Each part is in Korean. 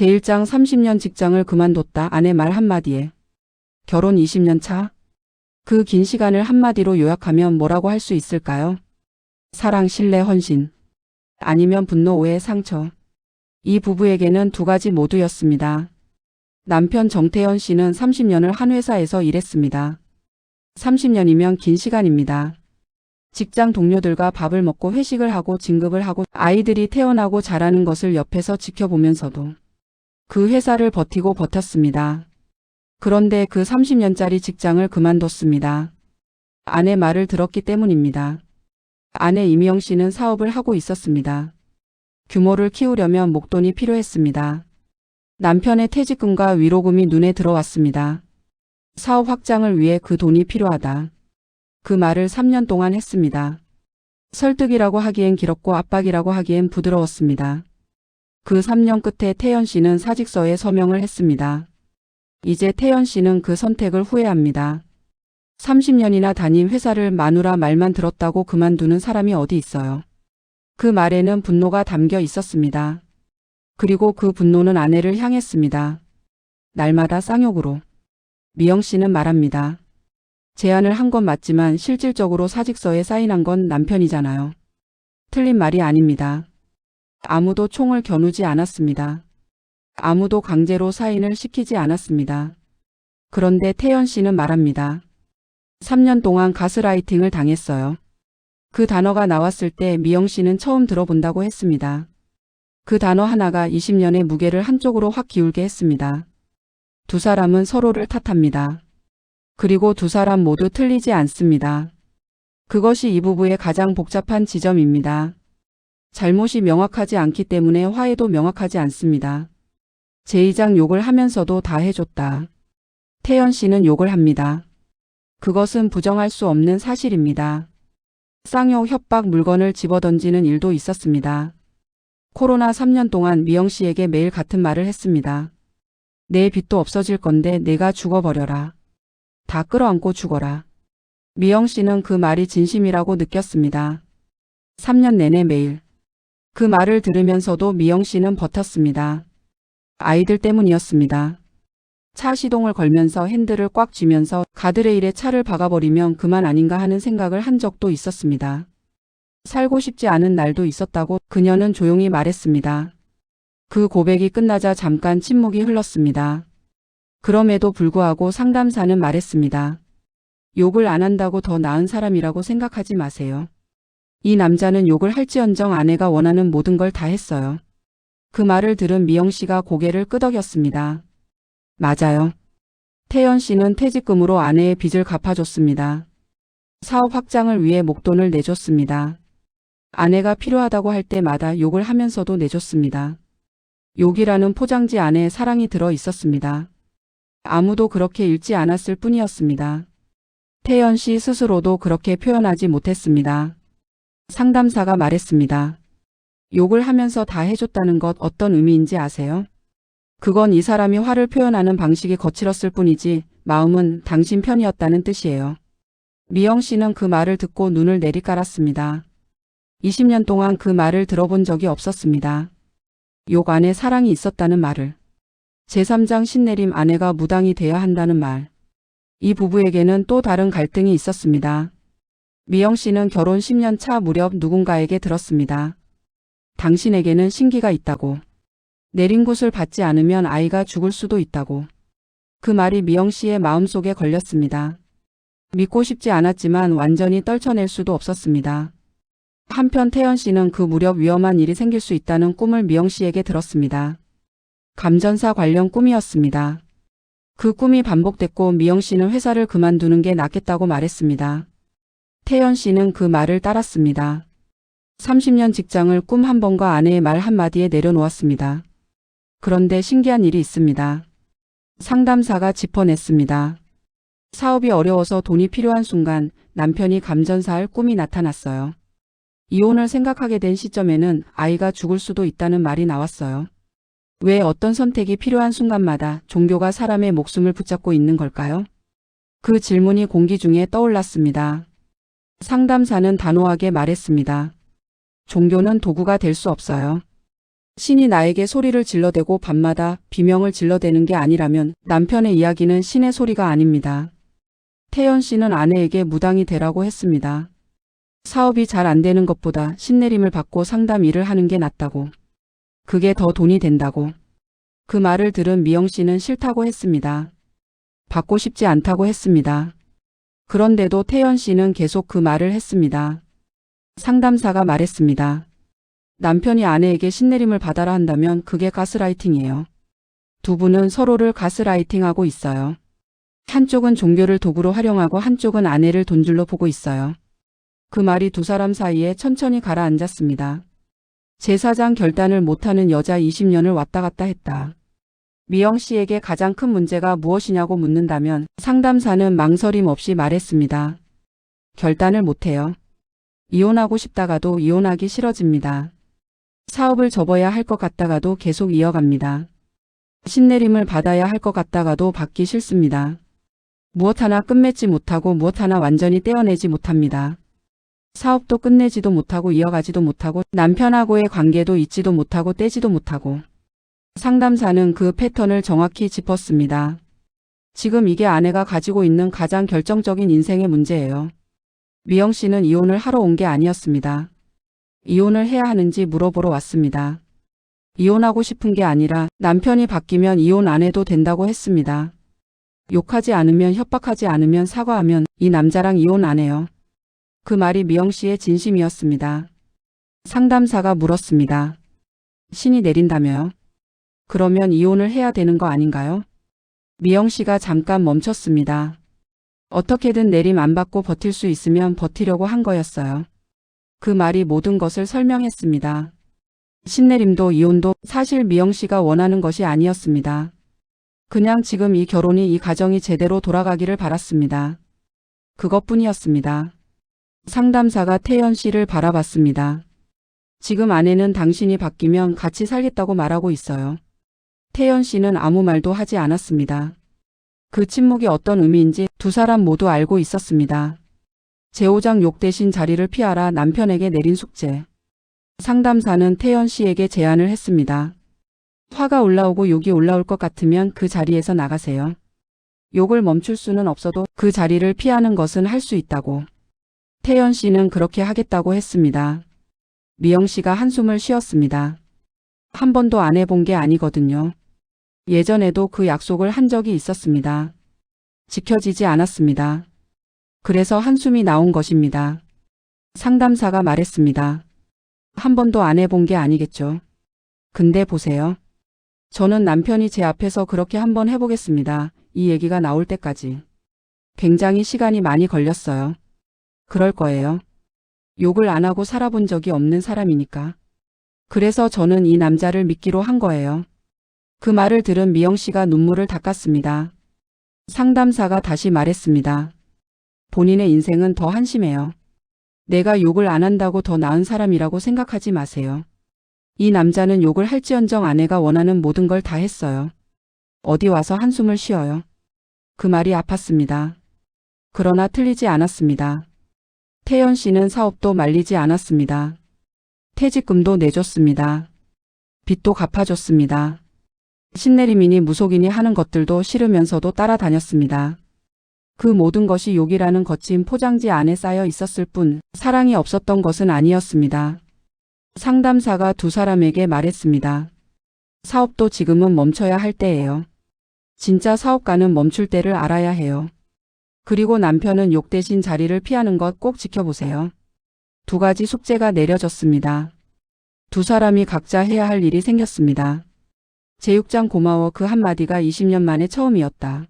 제1장 30년 직장을 그만뒀다 아내 말 한마디에. 결혼 20년 차? 그 긴 시간을 한마디로 요약하면 뭐라고 할 수 있을까요? 사랑, 신뢰, 헌신. 아니면 분노, 오해, 상처. 이 부부에게는 두 가지 모두였습니다. 남편 정태현 씨는 30년을 한 회사에서 일했습니다. 30년이면 긴 시간입니다. 직장 동료들과 밥을 먹고 회식을 하고 진급을 하고 아이들이 태어나고 자라는 것을 옆에서 지켜보면서도 그 회사를 버티고 버텼습니다. 그런데 그 30년짜리 직장을 그만뒀습니다. 아내 말을 들었기 때문입니다. 아내 이미영 씨는 사업을 하고 있었습니다. 규모를 키우려면 목돈이 필요했습니다. 남편의 퇴직금과 위로금이 눈에 들어왔습니다. 사업 확장을 위해 그 돈이 필요하다. 그 말을 3년 동안 했습니다. 설득이라고 하기엔 길었고 압박이라고 하기엔 부드러웠습니다. 그 3년 끝에 태연 씨는 사직서에 서명을 했습니다. 이제 태연 씨는 그 선택을 후회합니다. 30년이나 다닌 회사를 마누라 말만 들었다고 그만두는 사람이 어디 있어요. 그 말에는 분노가 담겨 있었습니다. 그리고 그 분노는 아내를 향했습니다. 날마다 쌍욕으로. 미영 씨는 말합니다. 제안을 한 건 맞지만 실질적으로 사직서에 사인한 건 남편이잖아요. 틀린 말이 아닙니다. 아무도 총을 겨누지 않았습니다. 아무도 강제로 사인을 시키지 않았습니다. 그런데 태연 씨는 말합니다. 3년 동안 가스라이팅을 당했어요. 그 단어가 나왔을 때 미영 씨는 처음 들어본다고 했습니다. 그 단어 하나가 20년의 무게를 한쪽으로 확 기울게 했습니다. 두 사람은 서로를 탓합니다. 그리고 두 사람 모두 틀리지 않습니다. 그것이 이 부부의 가장 복잡한 지점입니다. 잘못이 명확하지 않기 때문에 화해도 명확하지 않습니다. 제2장 욕을 하면서도 다 해줬다. 태연 씨는 욕을 합니다. 그것은 부정할 수 없는 사실입니다. 쌍욕, 협박, 물건을 집어던지는 일도 있었습니다. 코로나 3년 동안 미영 씨에게 매일 같은 말을 했습니다. 내 빚도 없어질 건데 내가 죽어버려라. 다 끌어안고 죽어라. 미영 씨는 그 말이 진심이라고 느꼈습니다. 3년 내내 매일. 그 말을 들으면서도 미영 씨는 버텼습니다. 아이들 때문이었습니다. 차 시동을 걸면서 핸들을 꽉 쥐면서 가드레일에 차를 박아버리면 그만 아닌가 하는 생각을 한 적도 있었습니다. 살고 싶지 않은 날도 있었다고 그녀는 조용히 말했습니다. 그 고백이 끝나자 잠깐 침묵이 흘렀습니다. 그럼에도 불구하고 상담사는 말했습니다. 욕을 안 한다고 더 나은 사람이라고 생각하지 마세요. 이 남자는 욕을 할지언정 아내가 원하는 모든 걸 다 했어요. 그 말을 들은 미영 씨가 고개를 끄덕였습니다. 맞아요. 태연 씨는 퇴직금으로 아내의 빚을 갚아줬습니다. 사업 확장을 위해 목돈을 내줬습니다. 아내가 필요하다고 할 때마다 욕을 하면서도 내줬습니다. 욕이라는 포장지 안에 사랑이 들어 있었습니다. 아무도 그렇게 읽지 않았을 뿐이었습니다. 태연 씨 스스로도 그렇게 표현하지 못했습니다. 상담사가 말했습니다. 욕을 하면서 다 해줬다는 것 어떤 의미인지 아세요? 그건 이 사람이 화를 표현하는 방식이 거칠었을 뿐이지 마음은 당신 편이었다는 뜻이에요. 미영 씨는 그 말을 듣고 눈을 내리깔았습니다. 20년 동안 그 말을 들어본 적이 없었습니다. 욕 안에 사랑이 있었다는 말을. 제3장 신내림 아내가 무당이 돼야 한다는 말. 이 부부에게는 또 다른 갈등이 있었습니다. 미영 씨는 결혼 10년 차 무렵 누군가에게 들었습니다. 당신에게는 신기가 있다고. 내린 굿을 받지 않으면 아이가 죽을 수도 있다고. 그 말이 미영 씨의 마음속에 걸렸습니다. 믿고 싶지 않았지만 완전히 떨쳐낼 수도 없었습니다. 한편 태연 씨는 그 무렵 위험한 일이 생길 수 있다는 꿈을 미영 씨에게 들었습니다. 감전사 관련 꿈이었습니다. 그 꿈이 반복됐고 미영 씨는 회사를 그만두는 게 낫겠다고 말했습니다. 태연 씨는 그 말을 따랐습니다. 30년 직장을 꿈 한 번과 아내의 말 한마디에 내려놓았습니다. 그런데 신기한 일이 있습니다. 상담사가 짚어냈습니다. 사업이 어려워서 돈이 필요한 순간 남편이 감전사할 꿈이 나타났어요. 이혼을 생각하게 된 시점에는 아이가 죽을 수도 있다는 말이 나왔어요. 왜 어떤 선택이 필요한 순간마다 종교가 사람의 목숨을 붙잡고 있는 걸까요? 그 질문이 공기 중에 떠올랐습니다. 상담사는 단호하게 말했습니다. 종교는 도구가 될 수 없어요. 신이 나에게 소리를 질러대고 밤마다 비명을 질러대는 게 아니라면 남편의 이야기는 신의 소리가 아닙니다. 태연 씨는 아내에게 무당이 되라고 했습니다. 사업이 잘 안 되는 것보다 신내림을 받고 상담 일을 하는 게 낫다고. 그게 더 돈이 된다고. 그 말을 들은 미영 씨는 싫다고 했습니다. 받고 싶지 않다고 했습니다. 그런데도 태연 씨는 계속 그 말을 했습니다. 상담사가 말했습니다. 남편이 아내에게 신내림을 받아라 한다면 그게 가스라이팅이에요. 두 분은 서로를 가스라이팅하고 있어요. 한쪽은 종교를 도구로 활용하고 한쪽은 아내를 돈줄로 보고 있어요. 그 말이 두 사람 사이에 천천히 가라앉았습니다. 제사장 결단을 못하는 여자 20년을 왔다 갔다 했다. 미영 씨에게 가장 큰 문제가 무엇이냐고 묻는다면 상담사는 망설임 없이 말했습니다. 결단을 못해요. 이혼하고 싶다가도 이혼하기 싫어집니다. 사업을 접어야 할 것 같다가도 계속 이어갑니다. 신내림을 받아야 할 것 같다가도 받기 싫습니다. 무엇 하나 끝맺지 못하고 무엇 하나 완전히 떼어내지 못합니다. 사업도 끝내지도 못하고 이어가지도 못하고 남편하고의 관계도 잊지도 못하고 떼지도 못하고. 상담사는 그 패턴을 정확히 짚었습니다. 지금 이게 아내가 가지고 있는 가장 결정적인 인생의 문제예요. 미영 씨는 이혼을 하러 온 게 아니었습니다. 이혼을 해야 하는지 물어보러 왔습니다. 이혼하고 싶은 게 아니라 남편이 바뀌면 이혼 안 해도 된다고 했습니다. 욕하지 않으면 협박하지 않으면 사과하면 이 남자랑 이혼 안 해요. 그 말이 미영 씨의 진심이었습니다. 상담사가 물었습니다. 신이 내린다며요? 그러면 이혼을 해야 되는 거 아닌가요? 미영 씨가 잠깐 멈췄습니다. 어떻게든 내림 안 받고 버틸 수 있으면 버티려고 한 거였어요. 그 말이 모든 것을 설명했습니다. 신내림도 이혼도 사실 미영 씨가 원하는 것이 아니었습니다. 그냥 지금 이 결혼이 이 가정이 제대로 돌아가기를 바랐습니다. 그것뿐이었습니다. 상담사가 태연 씨를 바라봤습니다. 지금 아내는 당신이 바뀌면 같이 살겠다고 말하고 있어요. 태연 씨는 아무 말도 하지 않았습니다. 그 침묵이 어떤 의미인지 두 사람 모두 알고 있었습니다. 제5장 욕 대신 자리를 피하라 남편에게 내린 숙제. 상담사는 태연 씨에게 제안을 했습니다. 화가 올라오고 욕이 올라올 것 같으면 그 자리에서 나가세요. 욕을 멈출 수는 없어도 그 자리를 피하는 것은 할 수 있다고. 태연 씨는 그렇게 하겠다고 했습니다. 미영 씨가 한숨을 쉬었습니다. 한 번도 안 해본 게 아니거든요. 예전에도 그 약속을 한 적이 있었습니다. 지켜지지 않았습니다. 그래서 한숨이 나온 것입니다. 상담사가 말했습니다. 한 번도 안 해본 게 아니겠죠. 근데 보세요. 저는 남편이 제 앞에서 그렇게 한번 해보겠습니다. 이 얘기가 나올 때까지. 굉장히 시간이 많이 걸렸어요. 그럴 거예요. 욕을 안 하고 살아본 적이 없는 사람이니까. 그래서 저는 이 남자를 믿기로 한 거예요. 그 말을 들은 미영 씨가 눈물을 닦았습니다. 상담사가 다시 말했습니다. 본인의 인생은 더 한심해요. 내가 욕을 안 한다고 더 나은 사람이라고 생각하지 마세요. 이 남자는 욕을 할지언정 아내가 원하는 모든 걸 다 했어요. 어디 와서 한숨을 쉬어요. 그 말이 아팠습니다. 그러나 틀리지 않았습니다. 태연 씨는 사업도 말리지 않았습니다. 퇴직금도 내줬습니다. 빚도 갚아줬습니다. 신내림이니 무속이니 하는 것들도 싫으면서도 따라다녔습니다. 그 모든 것이 욕이라는 거친 포장지 안에 쌓여 있었을 뿐 사랑이 없었던 것은 아니었습니다. 상담사가 두 사람에게 말했습니다. 사업도 지금은 멈춰야 할 때예요. 진짜 사업가는 멈출 때를 알아야 해요. 그리고 남편은 욕 대신 자리를 피하는 것 꼭 지켜보세요. 두 가지 숙제가 내려졌습니다. 두 사람이 각자 해야 할 일이 생겼습니다. 제6장 고마워 그 한마디가 20년 만에 처음이었다.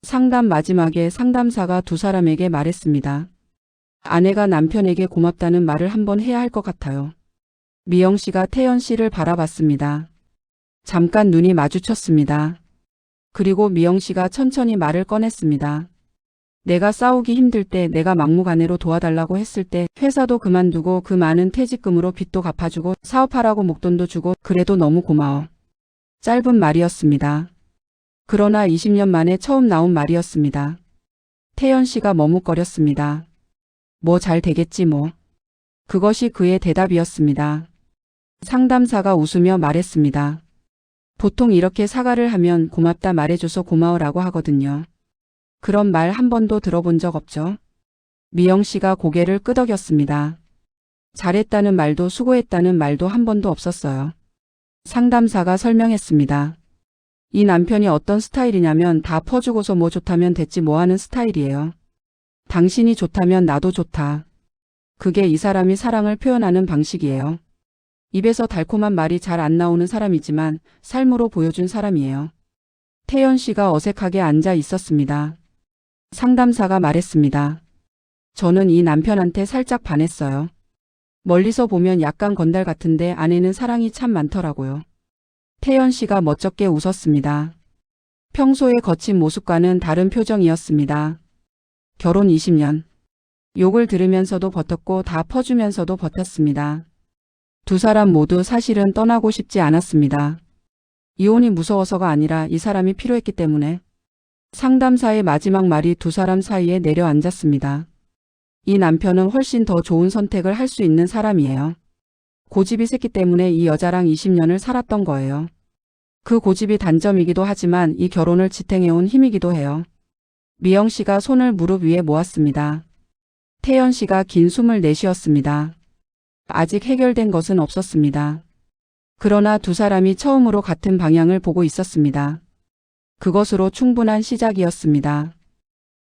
상담 마지막에 상담사가 두 사람에게 말했습니다. 아내가 남편에게 고맙다는 말을 한번 해야 할 것 같아요. 미영 씨가 태연 씨를 바라봤습니다. 잠깐 눈이 마주쳤습니다. 그리고 미영 씨가 천천히 말을 꺼냈습니다. 내가 싸우기 힘들 때 내가 막무가내로 도와달라고 했을 때 회사도 그만두고 그 많은 퇴직금으로 빚도 갚아주고 사업하라고 목돈도 주고 그래도 너무 고마워. 짧은 말이었습니다. 그러나 20년 만에 처음 나온 말이었습니다. 태연 씨가 머뭇거렸습니다. 뭐 잘 되겠지 뭐. 그것이 그의 대답이었습니다. 상담사가 웃으며 말했습니다. 보통 이렇게 사과를 하면 고맙다 말해줘서 고마워라고 하거든요. 그런 말 한 번도 들어본 적 없죠? 미영 씨가 고개를 끄덕였습니다. 잘했다는 말도 수고했다는 말도 한 번도 없었어요. 상담사가 설명했습니다. 이 남편이 어떤 스타일이냐면 다 퍼주고서 뭐 좋다면 됐지 뭐 하는 스타일이에요. 당신이 좋다면 나도 좋다. 그게 이 사람이 사랑을 표현하는 방식이에요. 입에서 달콤한 말이 잘 안 나오는 사람이지만 삶으로 보여준 사람이에요. 태연 씨가 어색하게 앉아 있었습니다. 상담사가 말했습니다. 저는 이 남편한테 살짝 반했어요. 멀리서 보면 약간 건달 같은데 안에는 사랑이 참 많더라고요. 태연 씨가 멋쩍게 웃었습니다. 평소의 거친 모습과는 다른 표정이었습니다. 결혼 20년. 욕을 들으면서도 버텼고 다 퍼주면서도 버텼습니다. 두 사람 모두 사실은 떠나고 싶지 않았습니다. 이혼이 무서워서가 아니라 이 사람이 필요했기 때문에. 상담사의 마지막 말이 두 사람 사이에 내려앉았습니다. 이 남편은 훨씬 더 좋은 선택을 할 수 있는 사람이에요. 고집이 셌기 때문에 이 여자랑 20년을 살았던 거예요. 그 고집이 단점이기도 하지만 이 결혼을 지탱해온 힘이기도 해요. 미영 씨가 손을 무릎 위에 모았습니다. 태연 씨가 긴 숨을 내쉬었습니다. 아직 해결된 것은 없었습니다. 그러나 두 사람이 처음으로 같은 방향을 보고 있었습니다. 그것으로 충분한 시작이었습니다.